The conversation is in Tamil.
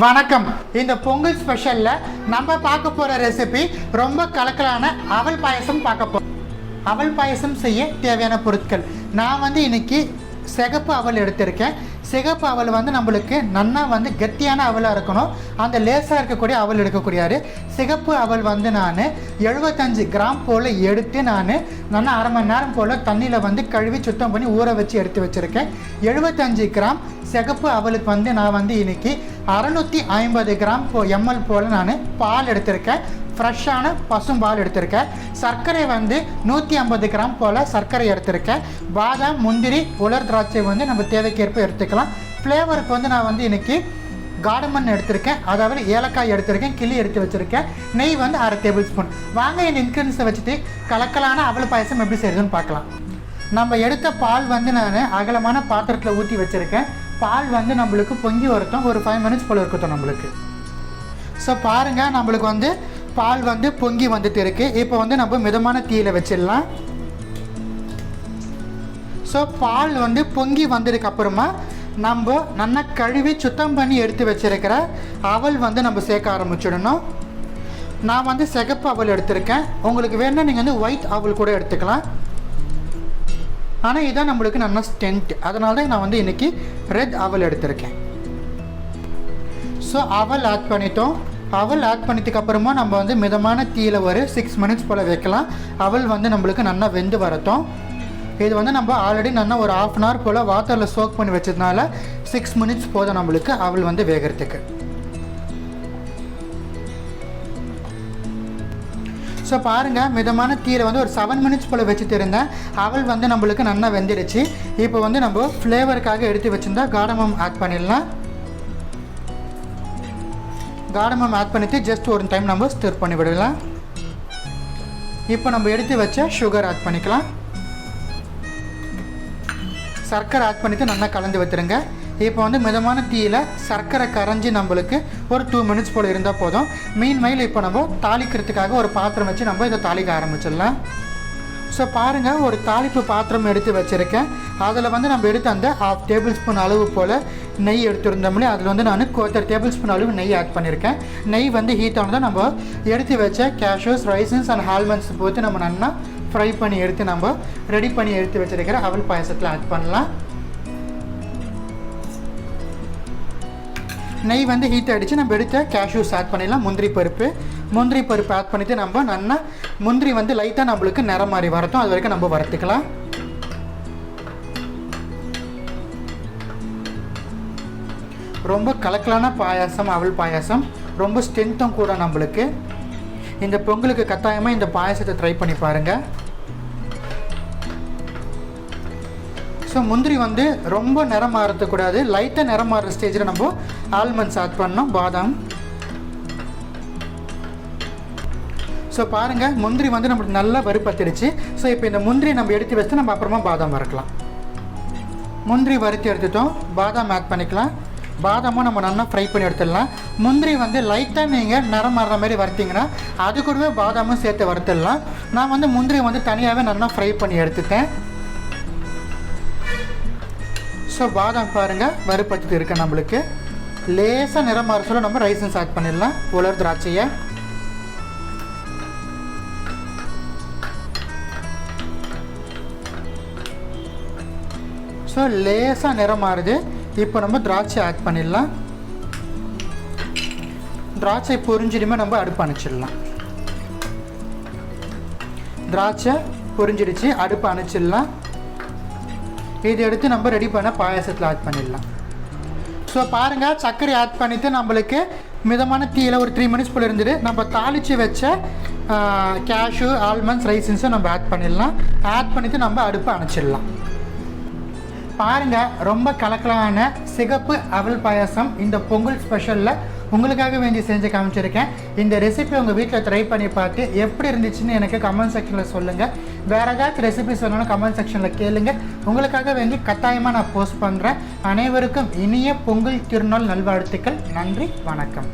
வணக்கம். இந்த பொங்கல் ஸ்பெஷல்ல நம்ம பார்க்க போற ரெசிபி ரொம்ப கலக்கலான அவல் பாயசம் பார்க்க போறோம். அவல் பாயசம் செய்ய தேவையான பொருட்கள் நான் இன்னைக்கு சிகப்பு அவல் எடுத்திருக்கேன். சிகப்பு அவல் நம்மளுக்கு நன்னா கெட்டியான அவலாக இருக்கணும். அந்த லேசாக இருக்கக்கூடிய அவல் எடுக்கக்கூடியாரு. சிகப்பு அவல் நான் 75 கிராம் போல் எடுத்து நான் நல்லா அரை மணி நேரம் போல் தண்ணியில் கழுவி சுத்தம் பண்ணி ஊற வச்சு எடுத்து வச்சுருக்கேன். 75 கிராம் சிகப்பு அவலுக்கு நான் இன்னைக்கு 650 கிராம் எம்எல் போல் நான் பால் எடுத்திருக்கேன். ஃப்ரெஷ்ஷான பசும்பால் எடுத்திருக்கேன். சர்க்கரை 150 கிராம் போல் சர்க்கரை எடுத்திருக்கேன். பாதாம், முந்திரி, உலர் திராட்சை நம்ம தேவைக்கேற்ப எடுத்துக்கலாம். ஃப்ளேவருக்கு நான் இன்னைக்கு கார்டமன் எடுத்திருக்கேன், அதாவது ஏலக்காய் எடுத்திருக்கேன், கிளி எடுத்து வச்சுருக்கேன். நெய் 1/2 டேபிள் ஸ்பூன். வாங்க இந்த இன்க்ரீடியன்ஸை வச்சுட்டு கலக்கலான அவல் பாயசம் எப்படி செய்யுதுன்னு பார்க்கலாம். நம்ம எடுத்த பால் நான் அகலமான பாத்திரத்தில் ஊற்றி வச்சுருக்கேன். பால் நம்மளுக்கு பொங்கி வரட்டும். ஒரு 5 மினிட்ஸ் போல் இருக்கட்டும் நம்மளுக்கு. ஸோ பாருங்கள், நம்மளுக்கு பால் பொங்கி வந்துட்டு இருக்குது. இப்போ நம்ம மிதமான தீயில் வச்சிடலாம். ஸோ பால் பொங்கி வந்ததுக்கு அப்புறமா நம்ம நல்லா கழுவி சுத்தம் பண்ணி எடுத்து வச்சிருக்கிற அவல் நம்ம சேர்க்க ஆரம்பிச்சிடணும். நான் சிகப்பு அவல் எடுத்திருக்கேன். உங்களுக்கு வேணும்னா நீங்கள் ஒயிட் அவல் கூட எடுத்துக்கலாம். ஆனால் இதான் நம்மளுக்கு நல்லா ஸ்ட்ரென்த், அதனால தான் நான் இன்றைக்கி ரெட் அவல் எடுத்திருக்கேன். ஸோ அவல் ஆட் பண்ணிட்டோம். அவல் ஆட் பண்ணிட்டதுக்கு அப்புறமா நம்ம மிதமான தீயில் ஒரு 6 மினிட்ஸ் போல் வைக்கலாம். அவல் நம்மளுக்கு நல்லா வெந்து வரட்டும். இது நம்ம ஆல்ரெடி நல்லா ஒரு 1/2 அன் ஹவர் போல் வாட்டரில் சோக் பண்ணி வச்சதுனால 6 மினிட்ஸ் போதும் நம்மளுக்கு அவல் வேகிறதுக்கு. ஸோ பாருங்கள், மிதமான தீயில் ஒரு 7 மினிட்ஸ் போல் வச்சுட்டு இருந்தேன். அவல் நம்மளுக்கு நல்லா வெந்துடுச்சு. இப்போ நம்ம ஃப்ளேவருக்காக எடுத்து வச்சுருந்தா கார்டமம் ஆட் பண்ணிடலாம். கார்டமம் ஆட் பண்ணிவிட்டு ஜஸ்ட் ஒரு டைம் நம்ம ஸ்டிர் பண்ணி விடலாம். இப்போ நம்ம எடுத்து வச்ச சுகர் ஆட் பண்ணிக்கலாம். சர்க்கரை ஆட் பண்ணிவிட்டு நல்லா கலந்து வச்சுருங்க. இப்போ மிதமான தீயில் சர்க்கரை கரைஞ்சி நம்மளுக்கு ஒரு 2 மினிட்ஸ் போல் இருந்தால் போதும். மீன்மயில் இப்போ நம்ம தாளிக்கிறதுக்காக ஒரு பாத்திரம் வச்சு நம்ம இதை தாளிக்க ஆரம்பிச்சிடலாம். ஸோ பாருங்கள், ஒரு தாளிப்பு பாத்திரம் எடுத்து வச்சுருக்கேன். அதில் நம்ம எடுத்து அந்த 1/2 டேபிள் ஸ்பூன் அளவு போல் நெய் எடுத்துருந்தோம்லே அதில் நான் 1/4 டேபிள் ஸ்பூன் அளவு நெய் ஆட் பண்ணியிருக்கேன். நெய் ஹீட் ஆனதான் நம்ம எடுத்து வச்ச கேஷ்யூஸ், ரைசன்ஸ் அண்ட் ஆல்மண்ட்ஸ் போட்டு நம்ம நல்லா ஃப்ரை பண்ணி எடுத்து நம்ம ரெடி பண்ணி எடுத்து வச்சுருக்கிற அவல் பாயசத்தில் ஆட் பண்ணலாம். நெய் ஹீட் ஆகிடுச்சு. நம்ம எடுத்த கேஷ்யூஸ் ஆட் பண்ணிடலாம். முந்திரி பருப்பு ஆட் பண்ணிவிட்டு நம்ம நல்லா முந்திரி லைட்டாக நம்மளுக்கு நிறம் மாதிரி வரட்டும். அது வரைக்கும் நம்ம வறுத்துக்கலாம். ரொம்ப கலக்கலான பாயாசம் அவல் பாயாசம், ரொம்ப ஸ்ட்ரென்த்தும் கூட நம்மளுக்கு. இந்த பொங்கலுக்கு கட்டாயமாக இந்த பாயாசத்தை ட்ரை பண்ணி பாருங்கள். ஸோ முந்திரி ரொம்ப நிறம் மாறக்கூடாது. லைட்டாக நிறம் மாறுற ஸ்டேஜில் நம்ம ஆல்மண்ட்ஸ் ஆட் பண்ணோம், பாதாம். ஸோ பாருங்கள், முந்திரி நம்மளுக்கு நல்லா வறுப்பத்திடுச்சு. ஸோ இப்போ இந்த முந்திரி நம்ம எடுத்து வச்சுட்டு நம்ம அப்புறமா பாதாம் வறுக்கலாம். முந்திரி வறுத்து எடுத்துட்டோம். பாதாம் ஆட் பண்ணிக்கலாம். பாதாமும் நம்ம நல்லா ஃப்ரை பண்ணி எடுத்துடலாம். முந்திரி லைட்டாக நீங்கள் நிறம் மாறுற மாதிரி வறுத்திங்கன்னா அது கூடவே பாதாமும் சேர்த்து வறுத்துடலாம். நான் முந்திரி தனியாகவே நல்லா ஃப்ரை பண்ணி எடுத்துட்டேன். ஸோ பாதாம் பாருங்கள் வறுப்பட்டு இருக்கு. நம்மளுக்கு லேசாக நிறம் மாற சொல்ல நம்ம ரைசன்ஸ் ஆட் பண்ணிடலாம். உலர் திராட்சையை ஸோ லேசாக நிறம் மாறுது. இப்போ நம்ம திராட்சை ஆட் பண்ணிடலாம். திராட்சை பொரிஞ்சிடுமே நம்ம அடுப்பு அணைச்சிடலாம். திராட்சை பொரிஞ்சிடுச்சு, அடுப்பு அணைச்சிடலாம். இதை எடுத்து நம்ம ரெடி பண்ண பாயாசத்தில் ஆட் பண்ணிடலாம். ஸோ பாருங்கள், சர்க்கரை ஆட் பண்ணிவிட்டு நம்மளுக்கு மிதமான தீயில் ஒரு 3 மினிட்ஸ் போல் இருந்துட்டு நம்ம தாளித்து வச்ச கேஷ்யூ, ஆல்மண்ட்ஸ், ரைசன்ஸும் நம்ம ஆட் பண்ணிடலாம். ஆட் பண்ணிவிட்டு நம்ம அடுப்பு அணைச்சிடலாம். பாருங்கள், ரொம்ப கலக்கலான சிகப்பு அவல் பாயாசம் இந்த பொங்கல் ஸ்பெஷலில் உங்களுக்காக வேண்டி செஞ்சு காமிச்சிருக்கேன். இந்த ரெசிபி உங்கள் வீட்டில் ட்ரை பண்ணி பார்த்து எப்படி இருந்துச்சுன்னு எனக்கு கமெண்ட் செக்ஷனில் சொல்லுங்கள். வேறு ஏதாச்சும் ரெசிபி சொல்லணும்னா கமெண்ட் செக்ஷனில் கேளுங்கள். உங்களுக்காக வேண்டி கட்டாயமாக நான் போஸ்ட் பண்ணுறேன். அனைவருக்கும் இனிய பொங்கல் திருநாள் நல்வாழ்த்துக்கள். நன்றி, வணக்கம்.